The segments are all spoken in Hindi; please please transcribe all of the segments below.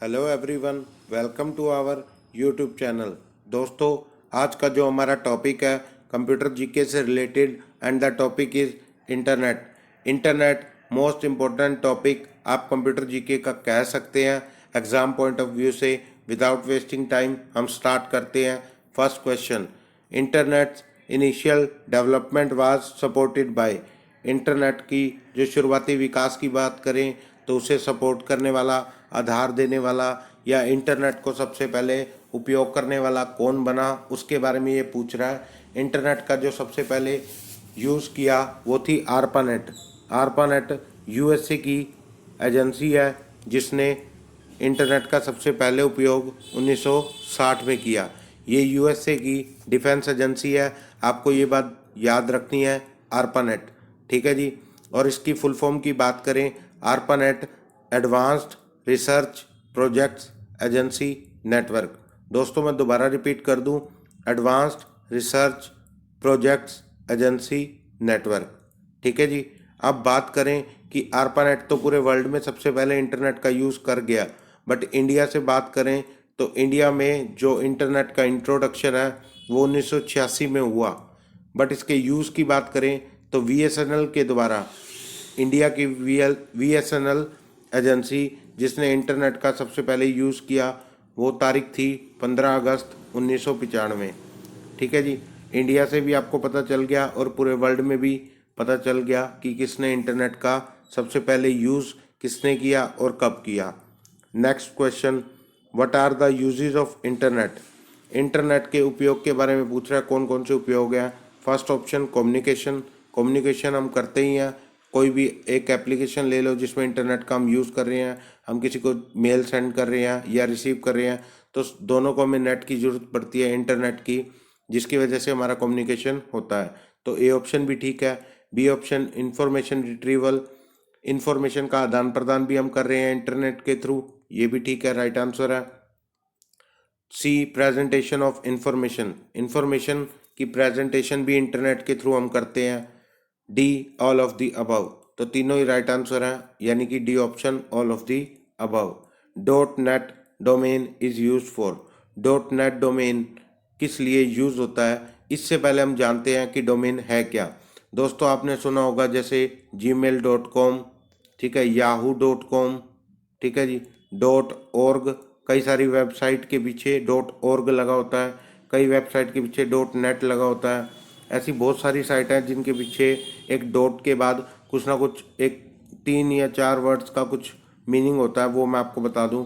Hello everyone, welcome to our YouTube channel. दोस्तों, आज का जो हमारा टॉपिक है कंप्यूटर जीके से related and the topic is internet. Internet most important topic आप कंप्यूटर जीके का कह सकते हैं एग्ज़ाम पॉइंट ऑफ व्यू से। विदाउट वेस्टिंग टाइम हम स्टार्ट करते हैं। First question, internet initial development was supported by. इंटरनेट की जो शुरुआती विकास की बात करें तो उसे सपोर्ट करने वाला, आधार देने वाला या इंटरनेट को सबसे पहले उपयोग करने वाला कौन बना, उसके बारे में ये पूछ रहा है। इंटरनेट का जो सबसे पहले यूज़ किया वो थी आरपानेट। आरपानेट यूएसए की एजेंसी है जिसने इंटरनेट का सबसे पहले उपयोग 1960 में किया। ये यूएसए की डिफेंस एजेंसी है, आपको ये बात याद रखनी है, आरपानेट। ठीक है जी। और इसकी फुल फॉर्म की बात करें, ARPANET advanced research projects agency network. दोस्तों मैं दोबारा रिपीट कर दूं, advanced research projects agency network. ठीक है जी। अब बात करें कि आरपानेट तो पूरे वर्ल्ड में सबसे पहले इंटरनेट का यूज़ कर गया, बट इंडिया से बात करें तो इंडिया में जो इंटरनेट का इंट्रोडक्शन है वो 1986 में हुआ। बट इसके यूज़ की बात करें तो वीएसएनएल के द्वारा, इंडिया की वीएसएनएल एजेंसी जिसने इंटरनेट का सबसे पहले यूज़ किया, वो तारीख थी 15 अगस्त 1995। ठीक है जी। इंडिया से भी आपको पता चल गया और पूरे वर्ल्ड में भी पता चल गया कि किसने इंटरनेट का सबसे पहले यूज़ किसने किया और कब किया। Next question, what are the uses of internet. इंटरनेट के उपयोग के बारे में पूछ रहा है, कौन कौन से उपयोग हैं। First option communication. कम्युनिकेशन हम करते ही हैं, कोई भी एक एप्लीकेशन ले लो जिसमें इंटरनेट का हम यूज़ कर रहे हैं, हम किसी को मेल सेंड कर रहे हैं या रिसीव कर रहे हैं, तो दोनों को हमें नेट की ज़रूरत पड़ती है, इंटरनेट की, जिसकी वजह से हमारा कम्युनिकेशन होता है। तो ए ऑप्शन भी ठीक है। B option information retrieval, information का आदान प्रदान भी हम कर रहे हैं इंटरनेट के थ्रू, ये भी ठीक है, राइट आंसर है। सी प्रेजेंटेशन ऑफ इंफॉर्मेशन, इंफॉर्मेशन की प्रेजेंटेशन भी इंटरनेट के थ्रू हम करते हैं। D all of the above, तो तीनों ही राइट आंसर है, यानी कि D option all of the above. Dot net domain is use for. Dot net domain किस लिए यूज होता है, इससे पहले हम जानते हैं कि डोमेन है क्या। दोस्तों आपने सुना होगा जैसे gmail.com, ठीक है, yahoo.com, ठीक है जी, .org, कई सारी वेबसाइट के पीछे .org लगा होता है, कई वेबसाइट के पीछे .net लगा होता है। ऐसी बहुत सारी साइट हैं जिनके पीछे एक डॉट के बाद कुछ ना कुछ एक 3 या 4 वर्ड्स का कुछ मीनिंग होता है, वो मैं आपको बता दूं।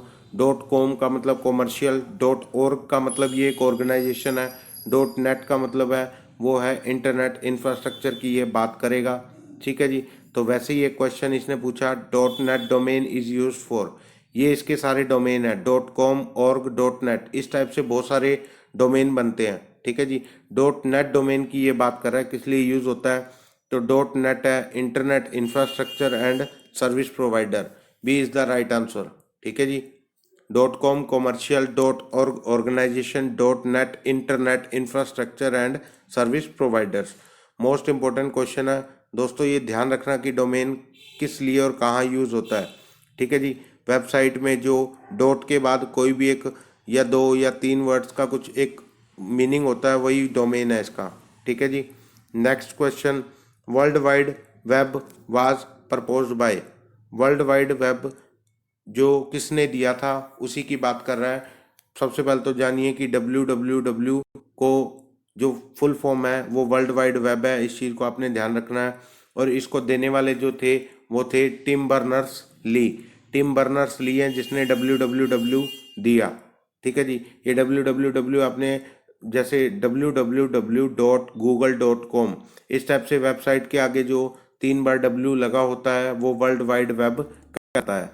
.com का मतलब कॉमर्शियल, .org का मतलब ये एक ऑर्गेनाइजेशन है, .net का मतलब है वो है इंटरनेट इंफ्रास्ट्रक्चर की ये बात करेगा। ठीक है जी। तो वैसे ही एक क्वेश्चन इसने पूछा, .net domain is use for, ये इसके सारे डोमेन है, .com, org, .net, इस टाइप से बहुत सारे डोमेन बनते हैं। ठीक है जी। .net डोमेन की ये बात कर रहा है किस लिए यूज होता है, तो .net है internet infrastructure and service provider, B is the right answer. ठीक है जी। .com commercial, .org organisation, .net internet infrastructure and service providers. Most important question है दोस्तों, ये ध्यान रखना कि डोमेन किस लिए और कहाँ यूज़ होता है। ठीक है जी। वेबसाइट में जो डॉट के बाद कोई भी एक या 2 या 3 वर्ड्स का कुछ एक मीनिंग होता है, वही डोमेन है इसका। ठीक है जी। Next question, world wide web was proposed by. World wide web जो किसने दिया था उसी की बात कर रहा है। सबसे पहले तो जानिए कि www को जो फुल फॉर्म है वो वर्ल्ड वाइड वेब है, इस चीज़ को आपने ध्यान रखना है। और इसको देने वाले जो थे वो थे Tim Berners Lee. Tim Berners Lee हैं जिसने www दिया। ठीक है जी। ये www आपने जैसे www.google.com, इस टाइप से वेबसाइट के आगे जो 3 बार W लगा होता है वो वर्ल्ड वाइड वेब कहता है।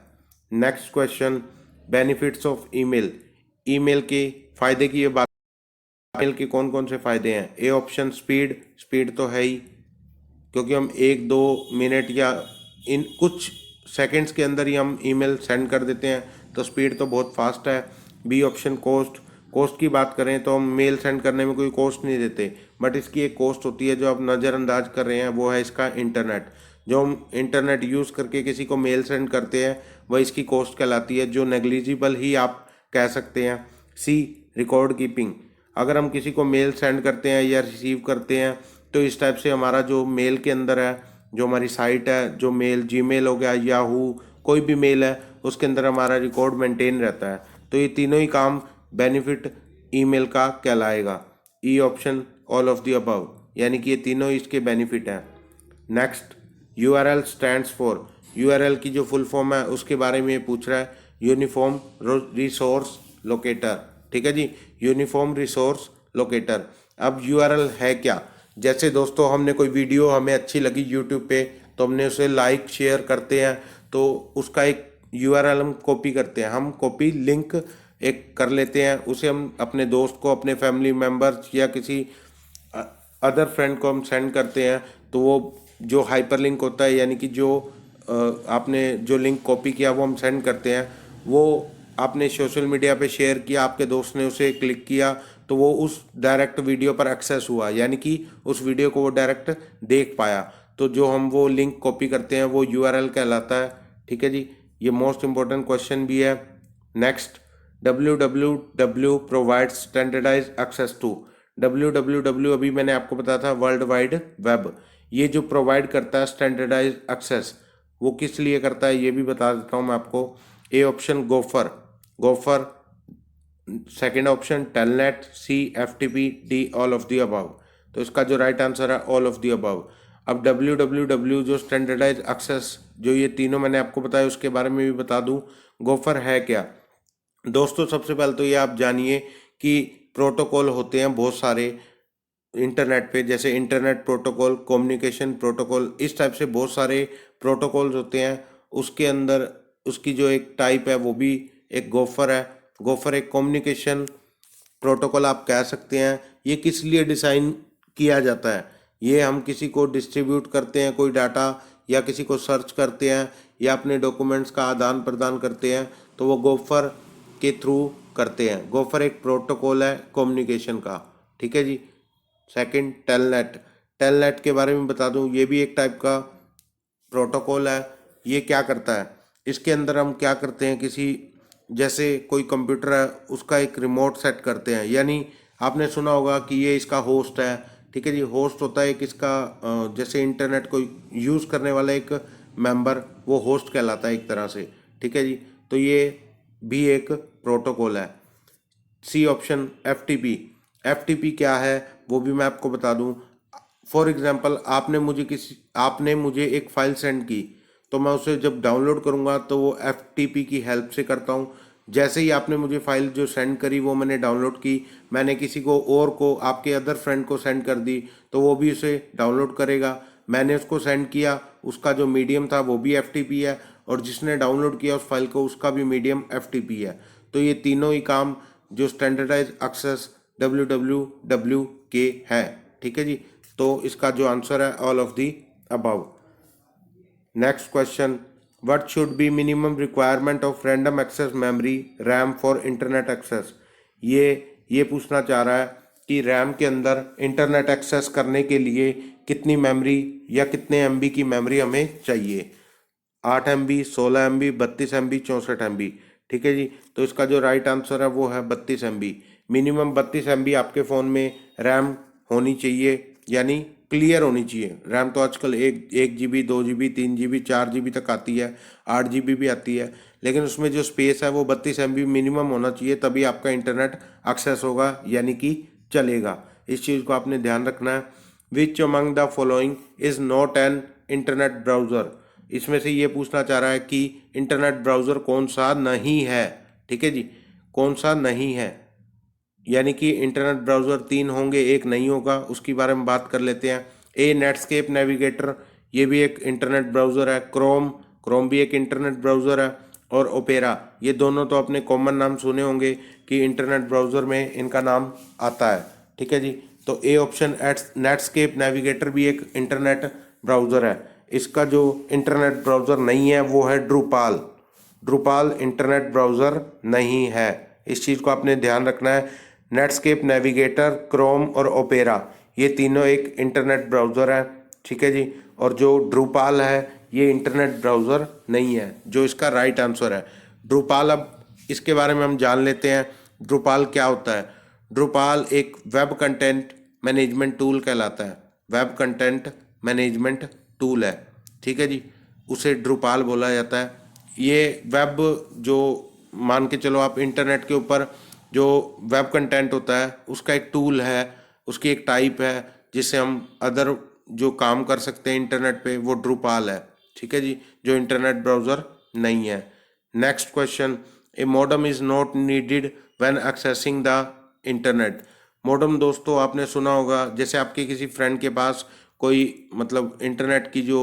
Next question, benefits of email. Email के फायदे की ये बात, ईमेल के कौन कौन से फायदे हैं। ए ऑप्शन स्पीड, स्पीड तो है ही क्योंकि हम 1-2 मिनट या इन कुछ सेकंड्स के अंदर ही हम ईमेल सेंड कर देते हैं, तो स्पीड तो बहुत फास्ट है। बी ऑप्शन कॉस्ट, कॉस्ट की बात करें तो हम मेल सेंड करने में कोई कॉस्ट नहीं देते, बट इसकी एक कॉस्ट होती है जो आप नज़रअंदाज कर रहे हैं, वो है इसका इंटरनेट। जो हम इंटरनेट यूज़ करके किसी को मेल सेंड करते हैं वह इसकी कॉस्ट कहलाती है, जो नेग्लिजिबल ही आप कह सकते हैं। सी, रिकॉर्ड कीपिंग। अगर हम किसी को मेल सेंड करते हैं या रिसीव करते हैं तो इस टाइप से हमारा जो मेल के अंदर है, जो हमारी साइट है, जो मेल जीमेल हो गया, याहू, कोई भी मेल है, उसके अंदर हमारा रिकॉर्ड मेंटेन रहता है। तो ये तीनों ही काम बेनिफिट ईमेल का कहलाएगा। E option, all of the above, यानी कि ये तीनों इसके बेनिफिट हैं। Next, URL stands for. URL की जो फुल फॉर्म है उसके बारे में ये पूछ रहा है। यूनिफॉर्म रिसोर्स लोकेटर, ठीक है जी, यूनिफॉर्म रिसोर्स लोकेटर। अब यूआरएल है क्या? जैसे दोस्तों हमने कोई वीडियो हमें अच्छी लगी यूट्यूब पे तो हमने उसे लाइक शेयर करते हैं, तो उसका एक यूआरएल हम कॉपी करते हैं, हम कॉपी लिंक एक कर लेते हैं, उसे हम अपने दोस्त को, अपने फैमिली मेम्बर्स या किसी अदर फ्रेंड को हम सेंड करते हैं। तो वो जो हाइपर लिंक होता है, यानी कि जो आपने जो लिंक कॉपी किया वो हम सेंड करते हैं, वो आपने सोशल मीडिया पे शेयर किया, आपके दोस्त ने उसे क्लिक किया तो वो उस डायरेक्ट वीडियो पर एक्सेस हुआ, यानी कि उस वीडियो को वो डायरेक्ट देख पाया। तो जो हम वो लिंक कॉपी करते हैं वो यूआरएल कहलाता है, ठीक है जी। ये मोस्ट इंपॉर्टेंट क्वेश्चन भी है। Next, www provides standardise access to. www अभी मैंने आपको बताया था वर्ल्ड वाइड वेब, ये जो प्रोवाइड करता है स्टैंडर्डाइज एक्सेस, वो किस लिए करता है ये भी बता देता हूँ मैं आपको। A option gopher, gopher. Second option telnet, C FTP, D all of the above. तो इसका जो राइट आंसर है ऑल ऑफ द अबव। अब www जो स्टैंडर्डाइज एक्सेस, जो ये तीनों मैंने आपको बताया उसके बारे में भी बता दूं। गोफर है क्या दोस्तों? सबसे पहले तो ये आप जानिए कि प्रोटोकॉल होते हैं बहुत सारे इंटरनेट पे, जैसे इंटरनेट प्रोटोकॉल, कम्युनिकेशन प्रोटोकॉल, इस टाइप से बहुत सारे प्रोटोकॉल्स होते हैं। उसके अंदर उसकी जो एक टाइप है वो भी एक गोफर है। गोफर एक कम्युनिकेशन प्रोटोकॉल आप कह सकते हैं। ये किस लिए डिज़ाइन किया जाता है? ये हम किसी को डिस्ट्रीब्यूट करते हैं कोई डाटा, या किसी को सर्च करते हैं, या अपने डॉक्यूमेंट्स का आदान प्रदान करते हैं, तो वो गोफर के थ्रू करते हैं। गोफर एक प्रोटोकॉल है कम्युनिकेशन का, ठीक है जी। Second, telnet. टेलनेट के बारे में बता दूं, ये भी एक टाइप का प्रोटोकॉल है। ये क्या करता है? इसके अंदर हम क्या करते हैं, किसी जैसे कोई कंप्यूटर है उसका एक रिमोट सेट करते हैं, यानी आपने सुना होगा कि ये इसका होस्ट है, ठीक है जी। होस्ट होता है एक इसका जैसे इंटरनेट को यूज़ करने वाला एक मेंबर, वो होस्ट कहलाता है एक तरह से, ठीक है जी। तो ये भी एक प्रोटोकॉल है। C option, FTP. एफटीपी क्या है वो भी मैं आपको बता दूं। फॉर एग्जांपल, आपने मुझे एक फ़ाइल सेंड की, तो मैं उसे जब डाउनलोड करूंगा तो वो एफटीपी की हेल्प से करता हूं। जैसे ही आपने मुझे फ़ाइल जो सेंड करी वो मैंने डाउनलोड की, मैंने किसी को और को, आपके अदर फ्रेंड को सेंड कर दी, तो वो भी उसे डाउनलोड करेगा। मैंने उसको सेंड किया, उसका जो मीडियम था वो भी एफटीपी है, और जिसने डाउनलोड किया उस फाइल को उसका भी मीडियम एफटीपी है। तो ये तीनों ही काम जो स्टैंडर्डाइज एक्सेस www के है, ठीक है जी। तो इसका जो आंसर है all of the above. Next question, what should be minimum requirement of random access memory RAM for internet access. ये पूछना चाह रहा है कि रैम के अंदर इंटरनेट एक्सेस करने के लिए कितनी मेमोरी या कितने MB की मेमोरी हमें चाहिए। 8 MB, 16 MB, 32 MB, 64 MB, ठीक है जी। तो इसका जो राइट आंसर है वो है 32 MB। मिनिमम 32 MB आपके फ़ोन में रैम होनी चाहिए, यानी क्लियर होनी चाहिए। रैम तो आजकल 1 GB, 2 GB, 3 GB, 4 GB तक आती है, 8 GB भी आती है, लेकिन उसमें जो स्पेस है वो 32 MB मिनिमम होना चाहिए, तभी आपका इंटरनेट एक्सेस होगा, यानी कि चलेगा। इस चीज़ को आपने ध्यान रखना है। Which among the following is not an internet browser. इसमें से ये पूछना चाह रहा है कि इंटरनेट ब्राउज़र कौन सा नहीं है, ठीक है जी, कौन सा नहीं है। यानी कि इंटरनेट ब्राउज़र 3 होंगे, एक नहीं होगा, उसके बारे में बात कर लेते हैं। ए, नेटस्केप नेविगेटर, ये भी एक इंटरनेट ब्राउज़र है। क्रोम भी एक इंटरनेट ब्राउज़र है। और ओपेरा, ये दोनों तो अपने कॉमन नाम सुने होंगे कि इंटरनेट ब्राउज़र में इनका नाम आता है, ठीक है जी। तो ए ऑप्शन, नेटस्केप नेविगेटर भी एक इंटरनेट ब्राउज़र है। इसका जो इंटरनेट ब्राउज़र नहीं है वो है ड्रूपाल। ड्रूपाल इंटरनेट ब्राउज़र नहीं है, इस चीज़ को आपने ध्यान रखना है। नेटस्केप नेविगेटर, क्रोम और ओपेरा, ये तीनों एक इंटरनेट ब्राउज़र है, ठीक है जी। और जो ड्रूपाल है ये इंटरनेट ब्राउज़र नहीं है, जो इसका राइट आंसर है। ड्रूपाल, अब इसके बारे में हम जान लेते हैं। ड्रूपाल क्या होता है? ड्रूपाल एक वेब कंटेंट मैनेजमेंट टूल कहलाता है। वेब कंटेंट मैनेजमेंट टूल है, ठीक है जी, उसे ड्रूपाल बोला जाता है। ये वेब जो मान के चलो आप इंटरनेट के ऊपर जो वेब कंटेंट होता है उसका एक टूल है, उसकी एक टाइप है जिससे हम अदर जो काम कर सकते हैं इंटरनेट पे, वो ड्रूपाल है, ठीक है जी, जो इंटरनेट ब्राउज़र नहीं है। Next question, A modem is not needed when accessing the internet. Modem दोस्तों आपने सुना होगा, जैसे आपके किसी फ्रेंड के पास कोई मतलब इंटरनेट की जो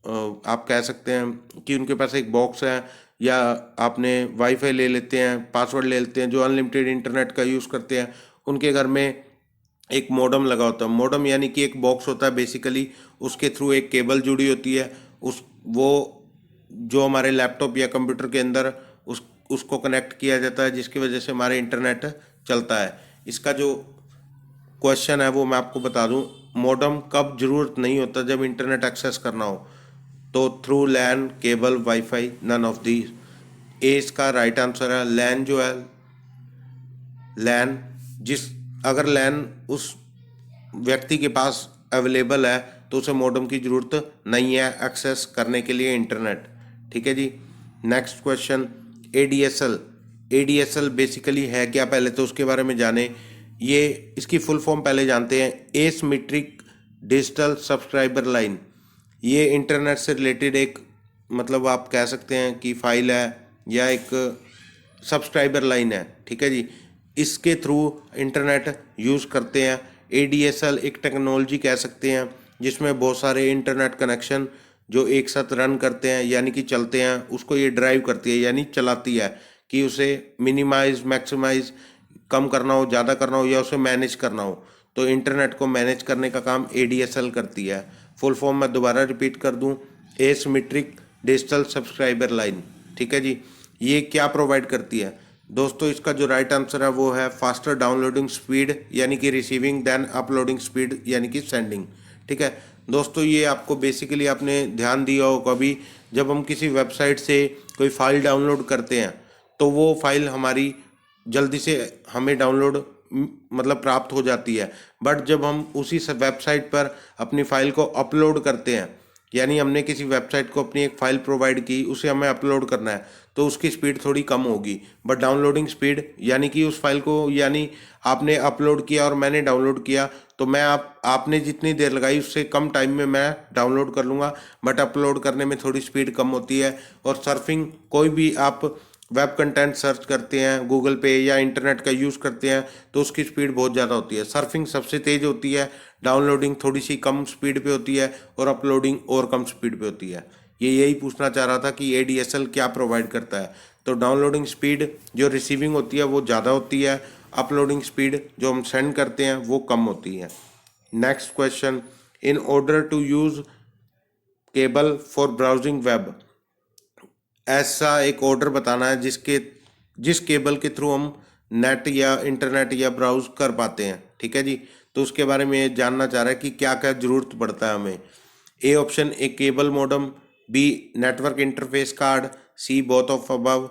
आप कह सकते हैं कि उनके पास एक बॉक्स है, या आपने वाईफाई ले लेते हैं, पासवर्ड ले लेते हैं, जो अनलिमिटेड इंटरनेट का यूज़ करते हैं, उनके घर में एक मॉडम लगा होता है। मॉडम यानी कि एक बॉक्स होता है बेसिकली, उसके थ्रू एक केबल जुड़ी होती है, वो जो हमारे लैपटॉप या कंप्यूटर के अंदर उसको कनेक्ट किया जाता है, जिसकी वजह से हमारे इंटरनेट चलता है। इसका जो क्वेश्चन है वो मैं आपको बता दूं, मॉडम कब जरूरत नहीं होता जब इंटरनेट एक्सेस करना हो, तो through LAN, cable, wifi, none of these. A इसका राइट आंसर है। लैन जो है, लैन अगर लैन उस व्यक्ति के पास अवेलेबल है तो उसे मॉडम की ज़रूरत नहीं है एक्सेस करने के लिए इंटरनेट, ठीक है जी। Next question, ADSL. ADSL basically है क्या, पहले तो उसके बारे में जाने। ये इसकी फुल फॉर्म पहले जानते हैं, एसिमेट्रिक डिजिटल सब्सक्राइबर लाइन। ये इंटरनेट से रिलेटेड एक मतलब आप कह सकते हैं कि फाइल है या एक सब्सक्राइबर लाइन है, ठीक है जी, इसके थ्रू इंटरनेट यूज़ करते हैं। एडीएसएल एक टेक्नोलॉजी कह सकते हैं जिसमें बहुत सारे इंटरनेट कनेक्शन जो एक साथ रन करते हैं यानी कि चलते हैं, उसको ये ड्राइव करती है यानी चलाती है, कि उसे मिनिमाइज, मैक्सिमाइज, कम करना हो, ज़्यादा करना हो, या उसे मैनेज करना हो, तो इंटरनेट को मैनेज करने का काम एडीएसएल करती है। फुल फॉर्म मैं दोबारा रिपीट कर दूं, एसिमेट्रिक डिजिटल सब्सक्राइबर लाइन, ठीक है जी। ये क्या प्रोवाइड करती है दोस्तों? इसका जो राइट आंसर है वो है फास्टर डाउनलोडिंग स्पीड यानी कि रिसीविंग देन अपलोडिंग स्पीड यानी कि सेंडिंग, ठीक है दोस्तों। ये आपको बेसिकली आपने ध्यान दिया हो कभी, जब हम किसी वेबसाइट से कोई फाइल डाउनलोड करते हैं तो वो फाइल हमारी जल्दी से हमें डाउनलोड मतलब प्राप्त हो जाती है, बट जब हम उसी वेबसाइट पर अपनी फाइल को अपलोड करते हैं, यानी हमने किसी वेबसाइट को अपनी एक फ़ाइल प्रोवाइड की, उसे हमें अपलोड करना है, तो उसकी स्पीड थोड़ी कम होगी। बट डाउनलोडिंग स्पीड यानी कि उस फाइल को, यानी आपने अपलोड किया और मैंने डाउनलोड किया, तो मैं आपने जितनी देर लगाई उससे कम टाइम में मैं डाउनलोड कर लूँगा, बट अपलोड करने में थोड़ी स्पीड कम होती है। और सर्फिंग, कोई भी आप वेब कंटेंट सर्च करते हैं गूगल पे या इंटरनेट का यूज़ करते हैं तो उसकी स्पीड बहुत ज़्यादा होती है। सर्फिंग सबसे तेज़ होती है, डाउनलोडिंग थोड़ी सी कम स्पीड पे होती है, और अपलोडिंग और कम स्पीड पे होती है। ये यही पूछना चाह रहा था कि एडीएसएल क्या प्रोवाइड करता है। तो डाउनलोडिंग स्पीड जो रिसीविंग होती है वो ज़्यादा होती है, अपलोडिंग स्पीड जो हम सेंड करते हैं वो कम होती है। Next question, in order to use cable for browsing web. ऐसा एक ऑर्डर बताना है जिस केबल के थ्रू हम नेट या इंटरनेट या ब्राउज कर पाते हैं, ठीक है जी। तो उसके बारे में ये जानना चाह रहा है कि क्या क्या जरूरत पड़ता है हमें। A option, A cable modem, B network interface card, C both of above.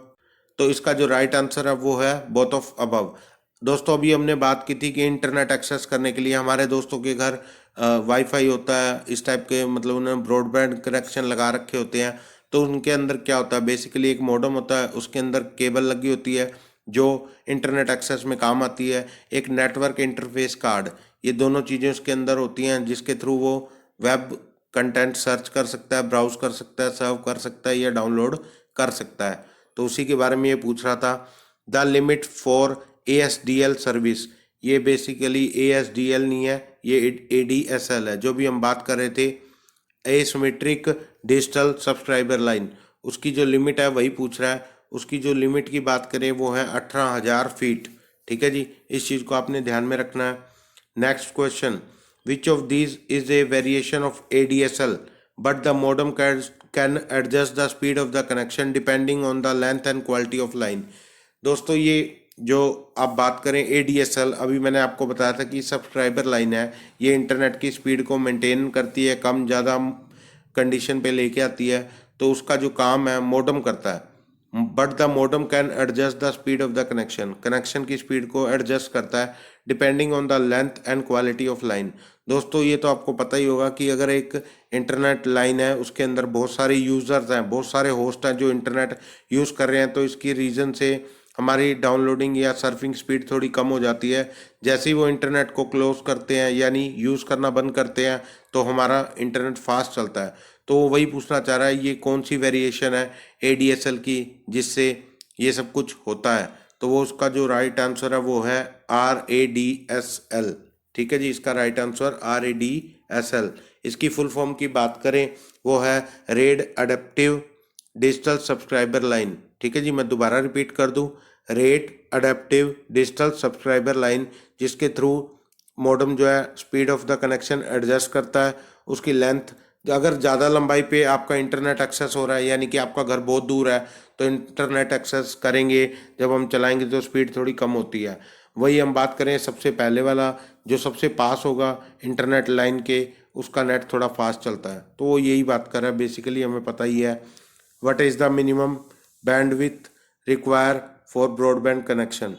तो इसका जो राइट आंसर है वो है बोथ ऑफ अबव। दोस्तों अभी हमने बात की थी कि इंटरनेट एक्सेस करने के लिए हमारे दोस्तों के घर वाईफाई होता है, इस टाइप के मतलब उन्होंने ब्रॉडबैंड कनेक्शन लगा रखे होते हैं। तो उनके अंदर क्या होता है, बेसिकली एक मॉडेम होता है, उसके अंदर केबल लगी होती है जो इंटरनेट एक्सेस में काम आती है। एक नेटवर्क इंटरफेस कार्ड, ये दोनों चीज़ें उसके अंदर होती हैं जिसके थ्रू वो वेब कंटेंट सर्च कर सकता है, ब्राउज कर सकता है, सर्व कर सकता है या डाउनलोड कर सकता है। तो उसी के बारे में ये पूछ रहा था। The limit for ASDL service, ये बेसिकली ASDL नहीं है, ये ADSL है। जो भी हम बात कर रहे थे एसिमेट्रिक डिजिटल सब्सक्राइबर लाइन, उसकी जो लिमिट है वही पूछ रहा है। उसकी जो लिमिट की बात करें वो है 18,000 फीट, ठीक है जी, इस चीज़ को आपने ध्यान में रखना है। Next question, which of these is a variation of ADSL but the modem can adjust the speed of the connection depending on the length and quality of line. दोस्तों ये जो आप बात करें ADSL, अभी मैंने आपको बताया था कि सब्सक्राइबर लाइन है, ये इंटरनेट की स्पीड को मेंटेन करती है, कम ज़्यादा कंडीशन पे लेके आती है, तो उसका जो काम है मोडम करता है। But the modem can adjust the speed of the connection की स्पीड को एडजस्ट करता है depending on the length and quality of line. दोस्तों ये तो आपको पता ही होगा कि अगर एक इंटरनेट लाइन है, उसके अंदर बहुत सारे यूज़र्स हैं, बहुत सारे होस्ट हैं जो इंटरनेट यूज़ कर रहे हैं, तो इसकी रीज़न से हमारी डाउनलोडिंग या सर्फिंग स्पीड थोड़ी कम हो जाती है। जैसे ही वो इंटरनेट को क्लोज करते हैं यानी यूज़ करना बंद करते हैं, तो हमारा इंटरनेट फास्ट चलता है। तो वो वही पूछना चाह रहा है ये कौन सी वेरिएशन है ADSL की जिससे ये सब कुछ होता है। तो वो उसका जो राइट आंसर है वो है RADSL। ठीक है जी, इसका राइट आंसर RADSL। इसकी फुल फॉर्म की बात करें वो है red adaptive digital subscriber line. ठीक है जी, मैं दोबारा रिपीट कर दूं, red adaptive digital subscriber line, जिसके थ्रू मॉडेम जो है speed of the connection adjust करता है। उसकी लेंथ, अगर ज़्यादा लंबाई पे आपका इंटरनेट एक्सेस हो रहा है यानी कि आपका घर बहुत दूर है, तो इंटरनेट एक्सेस करेंगे जब हम चलाएंगे तो स्पीड थोड़ी कम होती है। वही हम बात करें सबसे पहले वाला, जो सबसे पास होगा इंटरनेट लाइन के, उसका नेट थोड़ा फास्ट चलता है। तो वो यही बात कर रहा है, बेसिकली हमें पता ही है what is the minimum bandwidth require for broadband connection.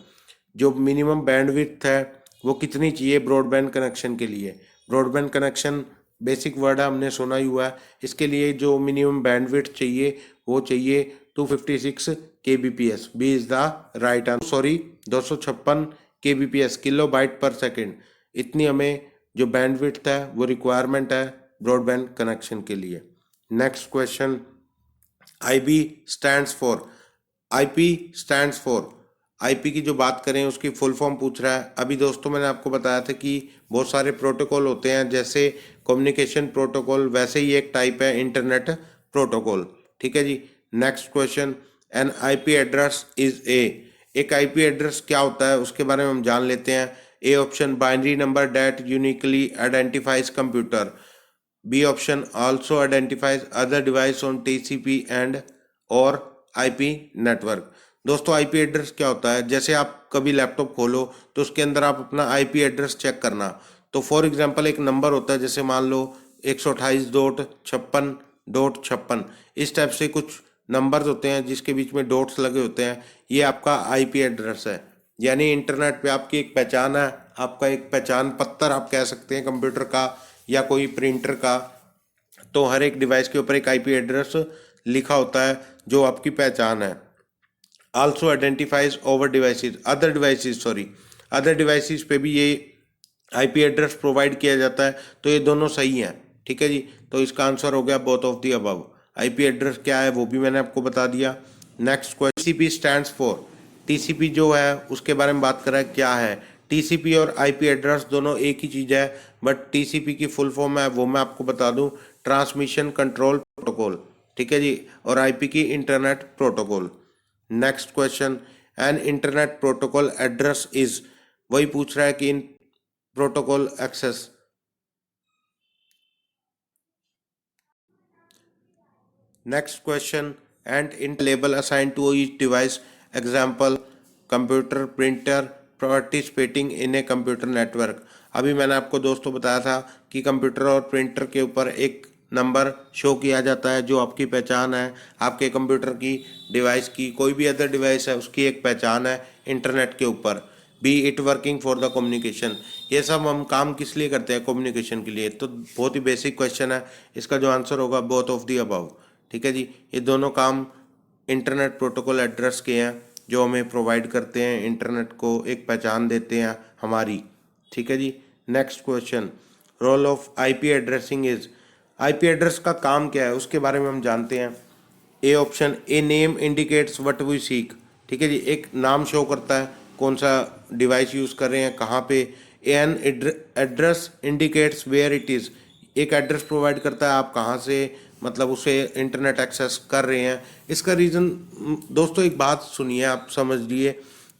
जो मिनिमम बैंडविड्थ है वो कितनी चाहिए ब्रॉडबैंड कनेक्शन के लिए। ब्रॉडबैंड कनेक्शन बेसिक वर्ड है, हमने सुना ही हुआ है। इसके लिए जो मिनिमम बैंडविड्थ चाहिए वो चाहिए 256 kbps। B is the right answer, sorry 256 kbps, kilo byte per second. इतनी हमें जो बैंडविड्थ है वो रिक्वायरमेंट है ब्रॉडबैंड कनेक्शन के लिए। Next question, IB stands for. IP stands for, IP की जो बात करें उसकी फुल फॉर्म पूछ रहा है। अभी दोस्तों मैंने आपको बताया था कि बहुत सारे प्रोटोकॉल होते हैं, जैसे कम्युनिकेशन प्रोटोकॉल, वैसे ही एक टाइप है इंटरनेट प्रोटोकॉल। ठीक है जी, next question, an IP address is A. एक IP एड्रेस क्या होता है उसके बारे में हम जान लेते हैं। A option, binary number that uniquely identifies computer. B option, also identifies other device on TCP and और IP नेटवर्क। दोस्तों IP एड्रेस क्या होता है, जैसे आप कभी लैपटॉप खोलो तो उसके अंदर आप अपना IP एड्रेस चेक करना। तो फॉर एग्जांपल एक नंबर होता है, जैसे मान लो 128.56.56, इस टाइप से कुछ नंबर्स होते हैं जिसके बीच में डॉट्स लगे होते हैं, ये आपका IP एड्रेस है। यानी इंटरनेट पे आपकी एक पहचान है, आपका एक पहचान पत्र आप कह सकते हैं कंप्यूटर का या कोई प्रिंटर का। तो हर एक डिवाइस के ऊपर एक IP एड्रेस लिखा होता है जो आपकी पहचान है। Also identifies over devices, other devices पे भी ये IP एड्रेस प्रोवाइड किया जाता है। तो ये दोनों सही हैं। ठीक है जी, तो इसका आंसर हो गया both of the above. IP address क्या है वो भी मैंने आपको बता दिया। Next question, TCP stands for. TCP जो है उसके बारे में बात कर रहा है, क्या है। TCP और IP एड्रेस दोनों एक ही चीज़ है, बट TCP की फुल फॉर्म है वो मैं आपको बता दूं, ट्रांसमिशन कंट्रोल प्रोटोकॉल। ठीक है जी, और IP की internet protocol. Next question, an internet protocol address is. वही पूछ रहा है कि इन protocol access. Next question, and in label assign to each device, example computer, printer, participating in a computer network. अभी मैंने आपको दोस्तों बताया था कि कंप्यूटर और प्रिंटर के ऊपर एक नंबर शो किया जाता है जो आपकी पहचान है, आपके कंप्यूटर की, डिवाइस की, कोई भी अदर डिवाइस है उसकी एक पहचान है इंटरनेट के ऊपर। B it working for the communication. ये सब हम काम किस लिए करते हैं, कम्युनिकेशन के लिए। तो बहुत ही बेसिक क्वेश्चन है, इसका जो आंसर होगा बोथ ऑफ दी अबव। ठीक है जी, ये दोनों काम इंटरनेट प्रोटोकॉल एड्रेस के हैं जो हमें प्रोवाइड करते हैं, इंटरनेट को एक पहचान देते हैं हमारी। ठीक है जी, next question, role of IP addressing is. IP address का काम क्या है उसके बारे में हम जानते हैं। A option, a name indicates what we seek. ठीक है जी, एक नाम शो करता है कौन सा डिवाइस यूज़ कर रहे हैं, कहाँ पे। An address indicates where it is, एक एड्रेस प्रोवाइड करता है आप कहाँ से मतलब उसे इंटरनेट एक्सेस कर रहे हैं। इसका रीज़न दोस्तों, एक बात सुनिए, आप समझ लिए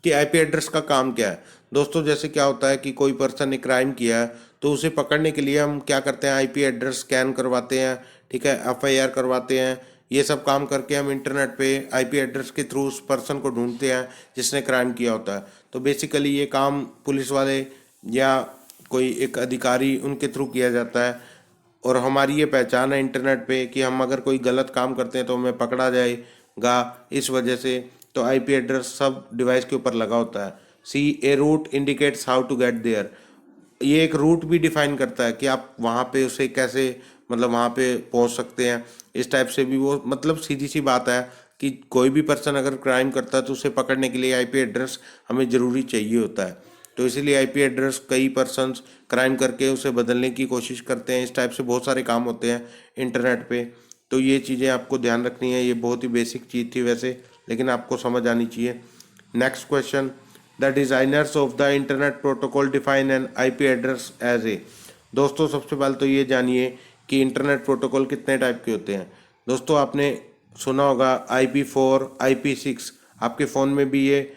कि IP एड्रेस का काम क्या है। दोस्तों जैसे क्या होता है कि कोई पर्सन ने क्राइम किया है, तो उसे पकड़ने के लिए हम क्या करते हैं, IP एड्रेस स्कैन करवाते हैं, ठीक है, FIR करवाते हैं। ये सब काम करके हम इंटरनेट पे IP एड्रेस के थ्रू उस पर्सन को ढूंढते हैं जिसने क्राइम किया होता है। तो बेसिकली ये काम पुलिस वाले या कोई एक अधिकारी उनके थ्रू किया जाता है। और हमारी ये पहचान है इंटरनेट पे कि हम अगर कोई गलत काम करते हैं तो हमें पकड़ा जाएगा। इस वजह से तो आईपी एड्रेस सब डिवाइस के ऊपर लगा होता है। C a route indicates how to get there, ये एक रूट भी डिफाइन करता है कि आप वहाँ पे उसे कैसे मतलब वहाँ पे पहुँच सकते हैं। इस टाइप से भी वो मतलब सीधी सी बात है कि कोई भी पर्सन अगर क्राइम करता है तो उसे पकड़ने के लिए आईपी एड्रेस हमें ज़रूरी चाहिए होता है। तो इसीलिए आईपी एड्रेस कई पर्सन्स क्राइम करके उसे बदलने की कोशिश करते हैं। इस टाइप से बहुत सारे काम होते हैं इंटरनेट पे। तो ये चीज़ें आपको ध्यान रखनी है। ये बहुत ही बेसिक चीज़ थी वैसे, लेकिन आपको समझ आनी चाहिए। Next question, the designers of the internet protocol define an IP address as a. दोस्तों सबसे पहले तो ये जानिए कि इंटरनेट प्रोटोकॉल कितने टाइप के होते हैं। दोस्तों आपने सुना होगा IP4, IP6। आपके फ़ोन में भी ये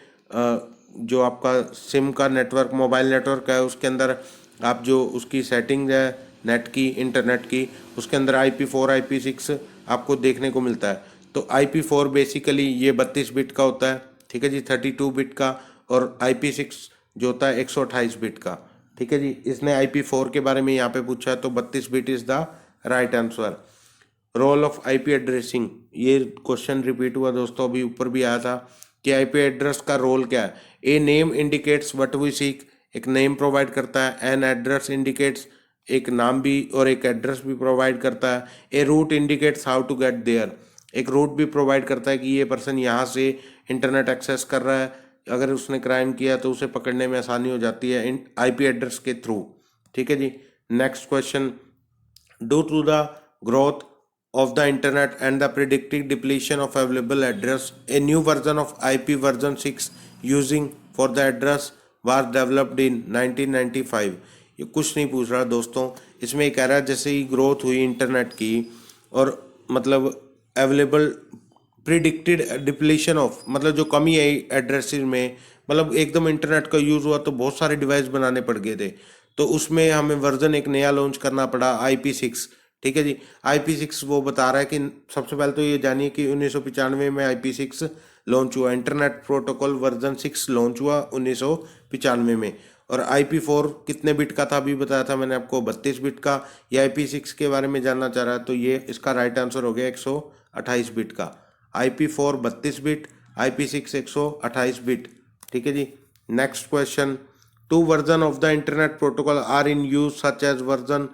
जो आपका सिम का नेटवर्क, मोबाइल नेटवर्क है, उसके अंदर आप जो उसकी सेटिंग है नेट की, इंटरनेट की, उसके अंदर IP4, IP6 आपको देखने को मिलता है। तो IP4 बेसिकली ये 32 बिट का होता है, ठीक है जी, 32 बिट का। और IP6 जो होता है 128 बिट का, ठीक है जी। इसने IP4 के बारे में यहाँ पे पूछा है, तो 32 bit is the right answer. Role of IP addressing, ये क्वेश्चन रिपीट हुआ दोस्तों, अभी ऊपर भी आया था कि आईपी एड्रेस का रोल क्या है। A name indicates what we seek, एक नेम प्रोवाइड करता है। एन एड्रेस इंडिकेट्स, एक नाम भी और एक एड्रेस भी प्रोवाइड करता है। A route indicates how to get there, एक रूट भी प्रोवाइड करता है कि ये पर्सन यहाँ से इंटरनेट एक्सेस कर रहा है, अगर उसने क्राइम किया तो उसे पकड़ने में आसानी हो जाती है इन आईपी एड्रेस के थ्रू, ठीक है जी। Next question, due to the growth of the internet and the predicted depletion of available address, a new version of IP version 6 using for the address was developed in 1995। ये कुछ नहीं पूछ रहा दोस्तों, इसमें ये कह रहा है जैसे ही ग्रोथ हुई इंटरनेट की और मतलब अवेलेबल प्रिडिक्टेड डिप्लीशन ऑफ, मतलब जो कमी आई एड्रेसेस में, मतलब एकदम इंटरनेट का यूज़ हुआ तो बहुत सारे डिवाइस बनाने पड़ गए थे, तो उसमें हमें वर्जन एक नया लॉन्च करना पड़ा IP6, ठीक है जी। IP6 वो बता रहा है कि सबसे पहले तो ये जानिए कि 1995 में IP6 लॉन्च हुआ, इंटरनेट प्रोटोकॉल वर्जन 6 लॉन्च हुआ 1995 में। और IP4 कितने बिट का था, अभी बताया था मैंने आपको 32 बिट का। ये IP6 के बारे में जानना चाह रहा है, तो ये इसका राइट आंसर हो गया 128 बिट का। IP4 32 बिट, IP6 128 बिट, ठीक है जी। Next question, two version of the internet protocol are in use such as version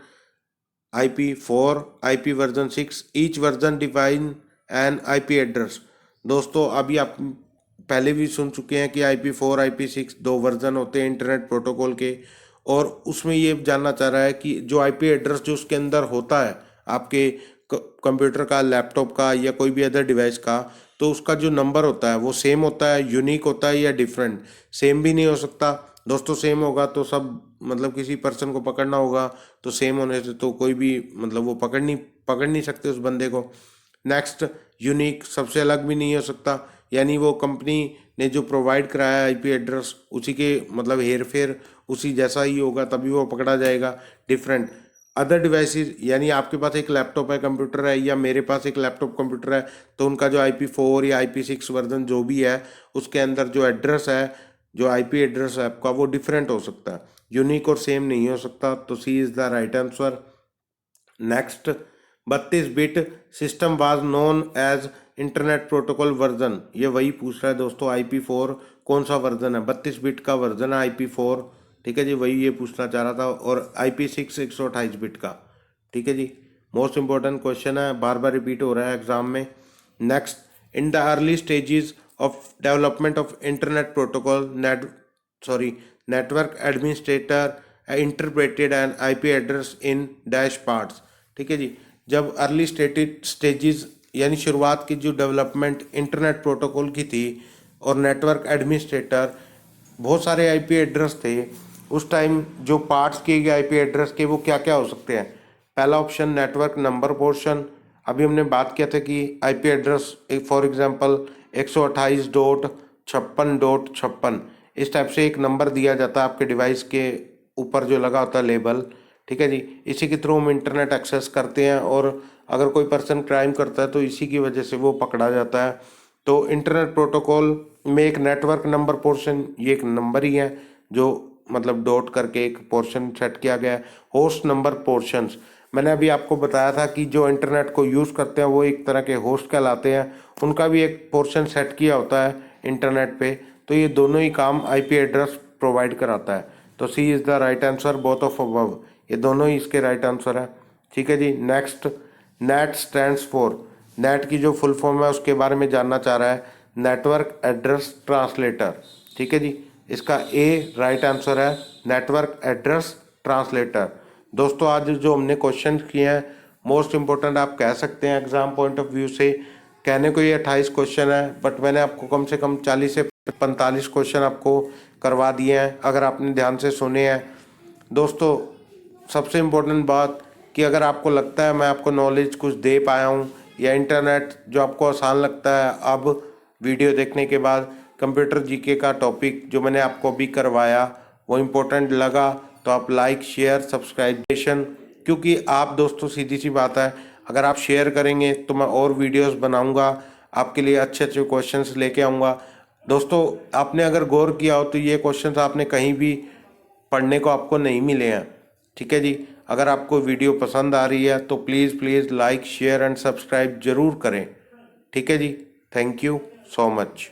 IP4, IP version 6, each version define an IP address. दोस्तों अभी आप पहले भी सुन चुके हैं कि IP4, IP6 दो वर्जन होते हैं इंटरनेट प्रोटोकॉल के। और उसमें ये जानना चाह रहा है कि जो IP एड्रेस जो उसके अंदर होता है आपके कंप्यूटर का, लैपटॉप का या कोई भी अदर डिवाइस का, तो उसका जो नंबर होता है वो सेम होता है, यूनिक होता है या डिफरेंट। सेम भी नहीं हो सकता दोस्तों, सेम होगा तो सब मतलब किसी पर्सन को पकड़ना होगा, तो सेम होने से तो कोई भी मतलब वो पकड़ नहीं सकते उस बंदे को। नेक्स्ट, यूनिक, सबसे अलग भी नहीं हो सकता, यानी वो कंपनी ने जो प्रोवाइड कराया आईपी एड्रेस उसी के मतलब हेर फेर उसी जैसा ही होगा तभी वो पकड़ा जाएगा। डिफरेंट, अदर डिवाइसेस, यानी आपके पास एक लैपटॉप है, कंप्यूटर है, या मेरे पास एक लैपटॉप कंप्यूटर है, तो उनका जो IP4 या IP6 वर्जन जो भी है उसके अंदर जो एड्रेस है, जो आईपी एड्रेस है आपका, वो डिफरेंट हो सकता है, यूनिक और सेम नहीं हो सकता। तो C is the right answer. Next, 32 bit system was known as internet protocol version, ये वही पूछ रहा है दोस्तों। IP4 कौन सा वर्जन है, 32 बिट का वर्जन है IP4, ठीक है जी, वही ये पूछना चाह रहा था। और IP6 128 बिट का, ठीक है जी। मोस्ट इंपॉर्टेंट क्वेश्चन है, बार बार रिपीट हो रहा है एग्जाम में। Next, in the early stages of development of internet protocol network administrator interpreted an IP address in dash parts, ठीक है जी। जब अर्ली स्टेजेस यानी शुरुआत की जो डेवलपमेंट इंटरनेट प्रोटोकॉल की थी और नेटवर्क एडमिनिस्ट्रेटर, बहुत सारे आईपी एड्रेस थे उस टाइम, जो पार्ट्स किए गए आईपी एड्रेस के वो क्या क्या हो सकते हैं। पहला ऑप्शन नेटवर्क नंबर पोर्शन, अभी हमने बात किया था कि आईपी एड्रेस फॉर एग्जांपल 128.56.56 इस टाइप से एक नंबर दिया जाता है आपके डिवाइस के ऊपर जो लगा होता है लेबल, ठीक है जी। इसी के थ्रू हम इंटरनेट एक्सेस करते हैं और अगर कोई पर्सन क्राइम करता है तो इसी की वजह से वो पकड़ा जाता है। तो इंटरनेट प्रोटोकॉल में एक नेटवर्क नंबर पोर्शन, ये एक नंबर ही है जो मतलब डॉट करके एक पोर्शन सेट किया गया है। होस्ट नंबर पोर्शंस, मैंने अभी आपको बताया था कि जो इंटरनेट को यूज़ करते हैं वो एक तरह के होस्ट कहलाते हैं, उनका भी एक पोर्शन सेट किया होता है इंटरनेट पे। तो ये दोनों ही काम आईपी एड्रेस प्रोवाइड कराता है। तो C is the right answer, both of above, ये दोनों ही इसके राइट आंसर है। ठीक है जी। Next, NAT stands for, NAT की जो फुल फॉर्म है उसके बारे में जानना चाह रहा है, नेटवर्क एड्रेस ट्रांसलेटर। ठीक है जी, इसका ए राइट आंसर है, नेटवर्क एड्रेस ट्रांसलेटर। दोस्तों आज जो हमने क्वेश्चन किए हैं मोस्ट इम्पोर्टेंट आप कह सकते हैं एग्जाम पॉइंट ऑफ व्यू से। कहने को ये 28 क्वेश्चन है, बट मैंने आपको कम से कम 40 से 45 क्वेश्चन आपको करवा दिए हैं अगर आपने ध्यान से सुने हैं। दोस्तों सबसे इम्पोर्टेंट बात कि अगर आपको लगता है मैं आपको नॉलेज कुछ दे पाया हूँ, या इंटरनेट जो आपको आसान लगता है अब वीडियो देखने के बाद, कंप्यूटर जीके का टॉपिक जो मैंने आपको अभी करवाया वो इम्पोर्टेंट लगा, तो आप लाइक शेयर सब्सक्राइबेशन, क्योंकि आप दोस्तों सीधी सी बात है अगर आप शेयर करेंगे तो मैं और वीडियोस बनाऊंगा, आपके लिए अच्छे अच्छे क्वेश्चंस लेके आऊँगा। दोस्तों आपने अगर गौर किया हो तो ये क्वेश्चंस आपने कहीं भी पढ़ने को आपको नहीं मिले हैं। ठीक है जी। अगर आपको वीडियो पसंद आ रही है तो please like share and subscribe ज़रूर करें। ठीक है जी। Thank you so much.